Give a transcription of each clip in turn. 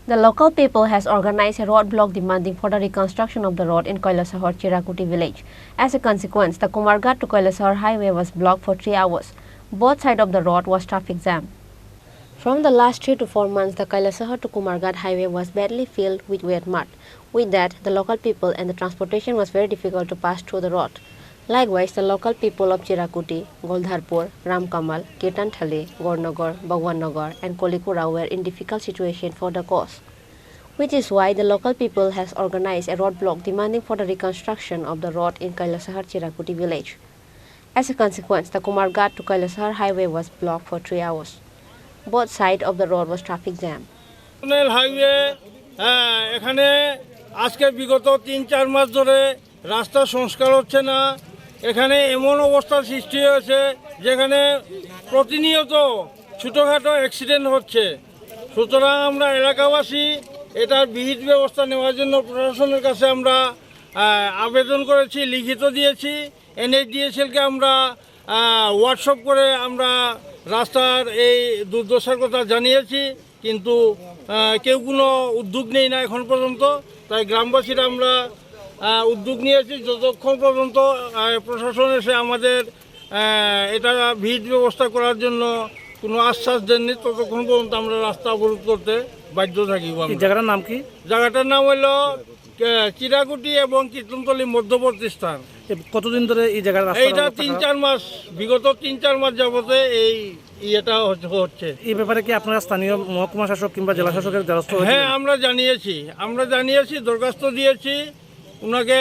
The local people has organized a roadblock demanding for the reconstruction of the road in Kailashahar Chirakuti Village. As a consequence, the Kumarghat to Kailashahar highway was blocked for 3 hours. Both sides of the road was traffic jam. From the last 3 to 4 months, the Kailashahar to Kumarghat highway was badly filled with wet mud. With that, the local people and the transportation was very difficult to pass through the road. Likewise, the local people of Chirakuti, Goldharpur, Ramkamal, Kirtanthali, Gornagar, Bhagwannagar and Kolikura were in difficult situation for the cause, which is why the local people has organized a roadblock demanding for the reconstruction of the road in Kailashahar Chirakuti Village. As a consequence, the Kumarghat to Kailashahar highway was blocked for 3 hours. Both sides of the road was traffic jam. Highway এখানে আজকে বিগত ৩-৪ মাস ধরে রাস্তা সংস্কার হচ্ছে না। এখানে এমন অবস্থার সৃষ্টি হয়েছে যেখানে প্রতিনিয়ত ছোটোখাটো অ্যাক্সিডেন্ট হচ্ছে। সুতরাং আমরা এলাকাবাসী এটার বিহিত ব্যবস্থা নেওয়ার জন্য প্রশাসনের কাছে আমরা আবেদন করেছি, লিখিত দিয়েছি। NHDSLকে আমরা হোয়াটসঅ্যাপ করে আমরা রাস্তার এই দুর্দশার কথা জানিয়েছি, কিন্তু কেউ কোনো উদ্যোগ নেই না এখন পর্যন্ত। তাই গ্রামবাসীরা আমরা উদ্যোগ নিয়েছি, যতক্ষণ পর্যন্ত প্রশাসন এসে আমাদের এটা ভিড় ব্যবস্থা করার জন্য কোনো আশ্বাস দেননি, ততক্ষণ পর্যন্ত আমরা রাস্তা অবরোধ করতে বাধ্য থাকি। জায়গাটার নাম কি? জায়গাটার নাম হলো চিরাকুটি এবং কীর্তনতলী মধ্যবর্তী স্থান। কতদিন ধরে এই জায়গার এইটা 3-4 মাস, বিগত 3-4 মাস যাবতে এই ইয়েটা হচ্ছে। এই ব্যাপারে কি আপনারা স্থানীয় মহকুমা শাসক কিংবা জেলা শাসকের দ্বারস্থ হয়েছেন? হ্যাঁ, আমরা জানিয়েছি, দরখাস্ত দিয়েছি উনাকে।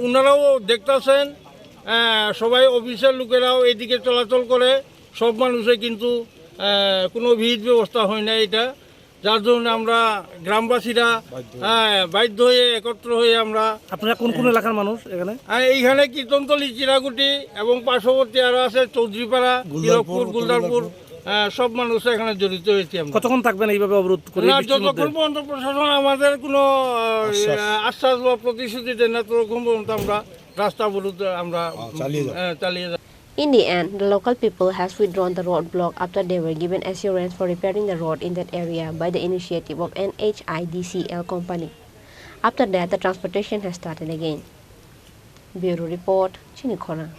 উনারাও দেখতেছেন, সবাই অফিসের লোকেরাও এদিকে চলাচল করে, সব মানুষে কিন্তু কোনো ভিড় ব্যবস্থা হয় না এটা, যার জন্য আমরা গ্রামবাসীরা বাধ্য হয়ে একত্র হয়ে আমরা। আপনারা কোন কোন এলাকার মানুষ এখানে? এইখানে কীর্তনতলী, চিরাকুটি এবং পার্শ্ববর্তী আরো আছে চৌধুরীপাড়া, তিলকপুর, গুলদারপুর, সব মানুষ এখানে জড়িত হয়েছি। কতক্ষণ থাকবেন এইভাবে অবরোধ করে? যতক্ষণ পর্যন্ত প্রশাসন আমাদের কোনো আশ্বাস বা প্রতিশ্রুতি দেন না, ততক্ষণ পর্যন্ত আমরা রাস্তা অবরোধ আমরা চালিয়ে যাব। In the end, the local people has withdrawn the roadblock after they were given assurance for repairing the road in that area by the initiative of NHIDCL company. After that, the transportation has started again. Bureau Report, Chini Khorang.